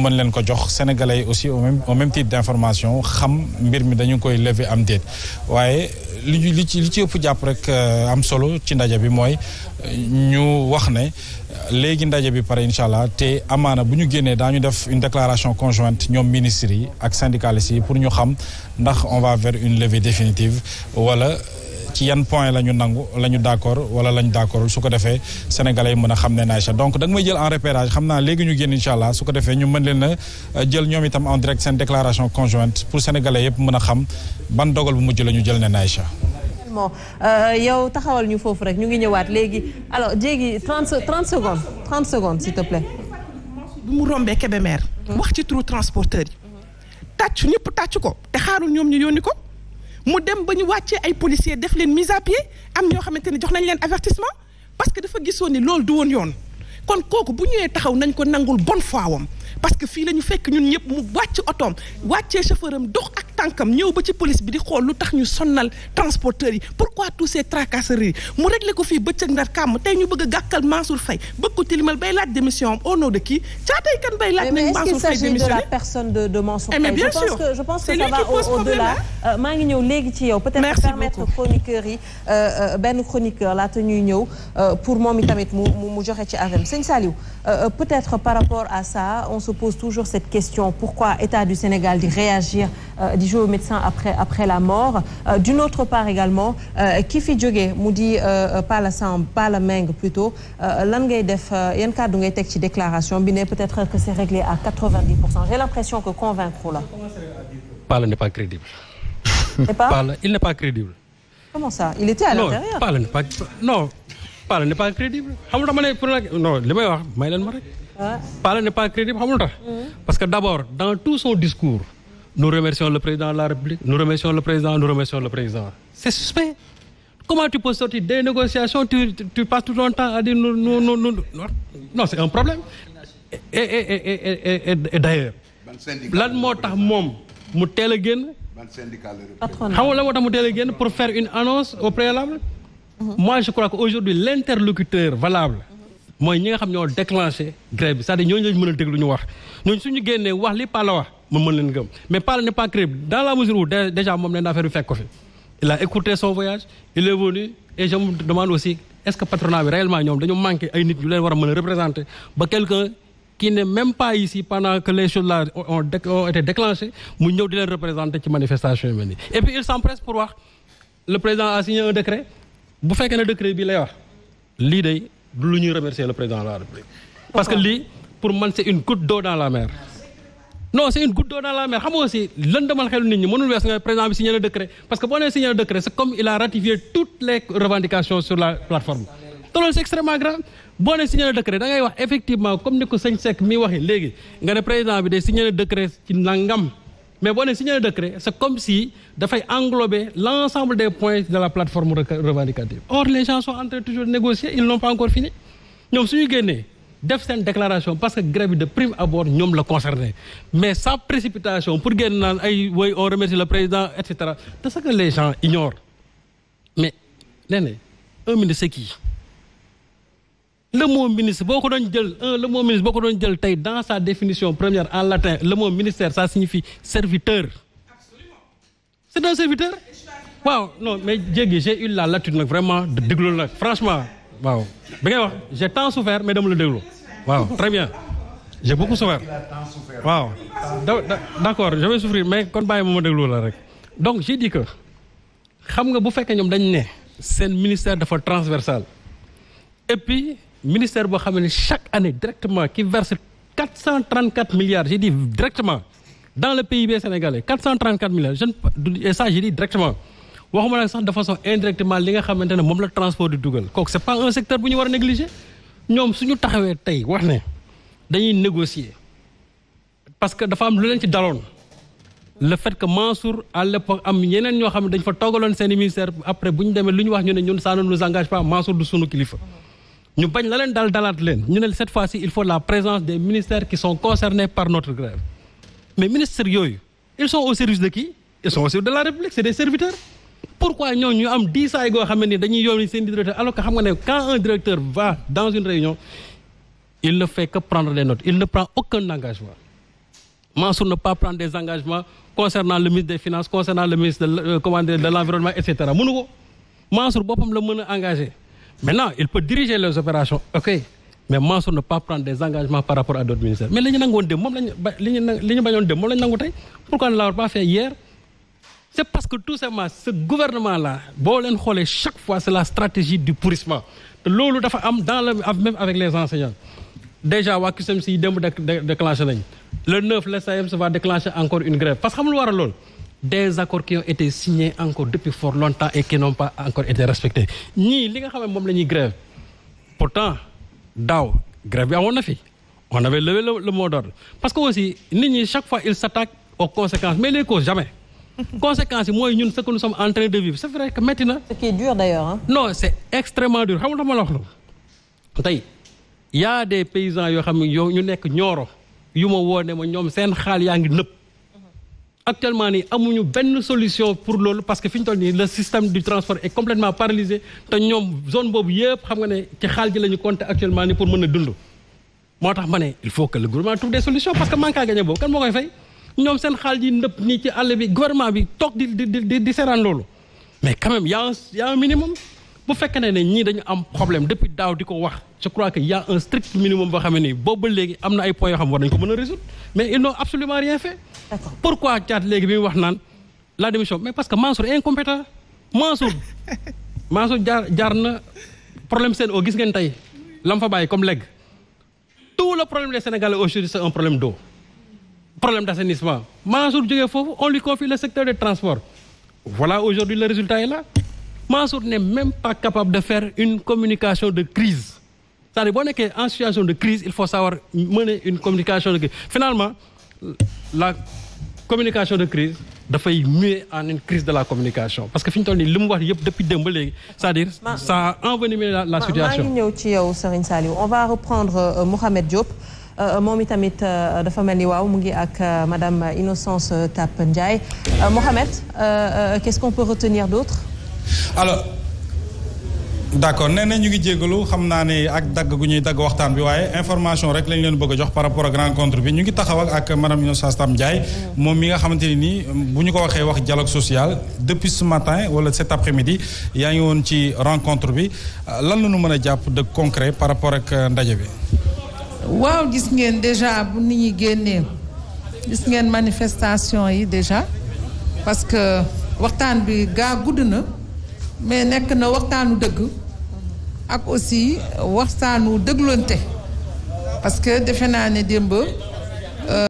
mën leen ko jox sénégalais yi aussi au même titre d'information xam mbir mi dañu koy lever am déet waaye li ci ëpp jàpp rek am solo ci ndaje bi mooy ñu wax ne léegi ndaje bi pare incha allah te amaana bu ñu génnee daañu def une déclaration conjointe ñoom ministres yi ak syndicalistes yi pour ñu xam ndax on va vers une levée définitive wala ci yan point la ñu nangu la ñu d'accord wala la ñu d'accordul su ko defee sénégalais yi mën a xam ne Aïcha donc da nga may jël en repérage xam naa léegi ñu génn incha allah su ko defee ñu mën leen a jël ñoom itam en direct seen déclaration conjointe pour sénégalais yëpp mën a xam ban dogal bu mujj la ñu jël ne Aïcha. yow taxawal ñu foofu rek ñu ngi ñëwaat léegi alors jéegi 30 secondes s'il te plaît. bu mu rombee Kébémer. wax ci turu transporteur yi. tàcc ñëpp tàcc ko te xaarul ñoom ñu yónni ko. mu dem ba ñu wàccee ay policiers def leen mise à pied am ñoo xamante ne jox nañ leen avertissement parce que dafa gisoon ni loolu du woon yoon kon kooku bu ñëwee taxaw nañ ko nangul bonne foi wam parce que fii la ñu fekk ñun ñëpp mu wàcc otoom wàccee chauffeur am dox ak tànkam ñëw ba ci police bi di xool lu tax ñu sonnal transporteurs yi pourquoi tous ces tracasseries mu réglé ko fii bëccëg ndar kàmm tey ñu bëgg a gàkkal Mansour Faye bëgg ko tilimal bay laaj démission am au nom de qui caatay kan bay laaj nañ Mansour Faye démissionné mais est-ce qu'il s'agit de la personne de Mansour Faye? Mais bien sûr, je pense que ça va au-delà. maa ngi ñëw léegi ci yow peut-être permettre chroniqueurs yi benn chroniqueur laata ñuy ñëw pour moom itamit mu joxe ci avem sëñ Saliou peut-être par rapport à ça on se pose toujours cette question pourquoi État du Sénégal di réagir di jouer au médecin après la mort d'une autre part également ki fi jógee mu di Pala Meng plutôt lan ngay def yan kàddu ngay teg ci déclaration bi ne peut-être que c'est réglé à 90%. J'ai l'impression que convaincre la. Pala n'est pas crédible. Pala, il n'est pas crédible. Comment ça? Il était à l'intérieur. Pala n'est pas crédible. xam nga dama ne pour non li may wax may leen ma rek. Pala n'est pas crédible xam nga tax. Parce que d'abord dans tout son discours nous remercions le président de la République, nous remercions le président. C'est suspect. Comment tu peux sortir des négociations, tu passes tout ton temps à dire non, c'est un problème. Et d'ailleurs, lan moo tax moom mu teel a génn. xam nga lan moo tax mu teel a génn pour faire une annonce au préalable. Moi je crois qu'aujourd'hui l'interlocuteur valable mooy ñi nga xam ñoo déclenché grève bi c'est-à-dire ñooñu lañ mën a déglu ñu wax ñooñu suñu génnee wax li Pala wax ma mën leen gëm mais Pala n'est pas crédible dans la mesure où déjà moom leen affaire bi fekk ko fi. Il a écouté son voyage il est venu et je me demande aussi est-ce que patronat bi réellement ñoom dañu manqué ay nit yu leen war a mën a représenter ba quelqu'un qui n'est même pas ici pendant que les choses là ont été déclenchées mu ñëw di leen représenter ci manifestation yu mel nii. Et puis il s'empresse pour wax le président a signé un décret bu fekkee ne décret bi lay wax lii day du lu ñuy remercier le président de la République. Parce que lii pour man c'est une goutte d'eau dans la mer. Non, c'est une goutte d'eau dans la mer xam nga aussi lëndamal xelu nit ñi mënul wees nga président bi signé le décret parce que boo nee signé le décret c'est comme il a ratifié toutes les revendications sur la plateforme te loolu c'est extrêmement grave boo nee signé le décret da ngay wax effectivement comme ni ko sëñ Seck mi waxee léegi nga ne président bi day signé le décret ci nangam mais boo nee signé le décret c'est comme si dafay englober l'ensemble des points de la plateforme revendicative. Or les gens sont en train toujours de négocier ils n'ont pas encore fini ñoom suñu génnee def seen déclaration parce que grève bi de prime abord ñoom la concerné mais sans précipitation pour génn naan ay woy on remercie le président et cetera c'est ce que les gens ignorent mais nee na un ministre c'est qui le mot ministre boo ko doon jël tey dans sa définition première en latin le mot ministère ça signifie serviteur. C'est un serviteur. Waaw non mais Diegui j'ai eu la latitude nag vraiment de déglu nag franchement waaw bi ngay wax j'ai tant souffert mais dama la déglu waaw très bien j'ai beaucoup souffert waaw d'accord je vais souffrir mais kon bàyyi ma déglu la rek donc j'ai dit que xam nga bu fekkee ñoom dañ ne seen ministère dafa transversal et puis ministère boo xam ne chaque année directement qui verse 434 milliards j'ai dit directement dans le PIB sénégalais 434 milliards et ça j'ai dit directement waxuma nag sax de façon indirectement li nga xamante ne moom la transport di dugal kooku c'est pas un secteur bu ñu war a négliger ñoom suñu taxawee tey wax ne dañuy négocier parce que dafa am lu leen ci daloon le fait que Mansour à l'époque am yeneen ñoo xam ne dañ fa toogaloon seen ministère après bu ñu demee lu ñu wax ñu ne ñun ça ne nous engage pas Mansour du sunu kilifa ñu bañ la leen dalaat leen ñu ne cette fois-ci il faut la présence des ministères qui sont concernés par notre grève mais ministères yooyu ils sont au service de qui ils sont au service de la République c'est des serviteurs pourquoi ñooñu ñu am 10 saa yi goo xam ne ni dañuy yónni seen directeur alors que xam nga ne quand un directeur va dans une réunion il ne fait que prendre des notes il ne prend aucun engagement Mansour ne pas prendre des engagements concernant le ministre des Finances, concernant le ministre de l'Environnement, etc. mënu ko Mansour boppam la mën a engagé. Maintenant, il peut diriger les opérations, ok, mais Mansour ne pas prendre des engagements par rapport à d'autres ministères. Mais li ñu nangoon dem moom li ñu bañoon dem moom la ñu nangu tey. Pourquoi ne l'avoir pas fait hier? C'est parce que tout simplement ce gouvernement-là boo leen xoolee chaque fois c'est la stratégie du pourrissement te loolu dafa am même avec les enseignants. Déjà waa CUSEMS yi démb déclenché nañ le 9 le SAEMS va déclencher encore une grève parce que xam lu war a loolu des accords qui ont été signés encore depuis fort longtemps et qui n'ont pas encore été respectés ñii li nga xam ne moom la ñuy grève pourtant daaw grève bi amoon na fi on avait levé le mot d'ordre parce que aussi nit ñi chaque fois ils s'attaquent aux conséquences mais les causes jamais. Conséquences yi mooy ñun ce que nous sommes en train de vivre c'est vrai que métti na. Ce qui est dur d'ailleurs hein. Non c'est extrêmement dur xam nga dama la wax loolu tey y a des paysans yoo xam ne yow ñu nekk Nioro yu ma woo ne ma ñoom seen xaal yaa ngi nëpp actuellement nii amuñu benn solution pour loolu parce que fi ñu toll nii le système du transport est complètement paralysé te ñoom zone boobu yëpp xam nga ne ci xaal ji la ñu compter actuellement nii pour mën a dund moo tax ma ne il faut que le gouvernement trouve des solutions parce que manque à gagner boobu kan moo koy fay ñoom seen xaal ji nëpp nii ci àll bi gouvernement bi toog di seeraan loolu mais quand même y a un minimum bu fekkee ne ñii dañu am problème depuis daaw di ko wax je crois que y a un strict minimum boo xam ne nii boobu ba léegi am na ay points yoo xam war nañu ko mën a résoudre mais ils n'ont absolument rien fait. D'accord. Pourquoi Thiat léegi bi mu wax naan la démission mais parce que Mansour est incompétent Mansour jaar na problème Sen'Eau gis ngeen tey la mu fa bàyyi comme legs tout le problème des Sénégalais aujourd'hui c'est un problème d'eau problème d'assainissement Mansour jógee foofu on lui confie le secteur des transports voilà aujourd'hui le résultat est là. Mansour n'est même pas capable de faire une communication de crise c'est-à-dire boo nekkee en situation de crise il faut savoir mener une communication de crise finalement la communication de crise dafay muer en une crise de la communication parce que fi ñu toll nii li mu wax yëpp depuis démb ba léegi c'est-à-dire ça a envenimé la situation. maa ngi ñëw ci yow Serigne Saliou on va reprendre Mouhamed Diop moom itamit dafa mel ni waaw mu ngi ak madame Innocence Tap Ndiaye Mouhamed qu'est-ce qu'on peut retenir d'autre? Alors d'accord nee na ñu ngi jégalu xam naa ne ak dagg gu ñuy dagg waxtaan bi waaye information rek lañ leen bëgg a jox par rapport ak rencontre bi ñu ngi taxaw ak madame Innocence Tap Ndiaye moom mi nga xamante ne nii bu ñu ko waxee wax dialogue social depuis ce matin wala cet après-midi yaa ngi woon ci rencontre bi lan la ñu mën a jàpp de concret par rapport ak ndaje bi. waaw gis ngeen déjà bu nit ñi génnee gis ngeen manifestation yi déjà parce que waxtaan bi gaa gudd na. mais nekk na waxtaanu dëgg ak aussi waxtaanu dëglante parce que defe naa ne démb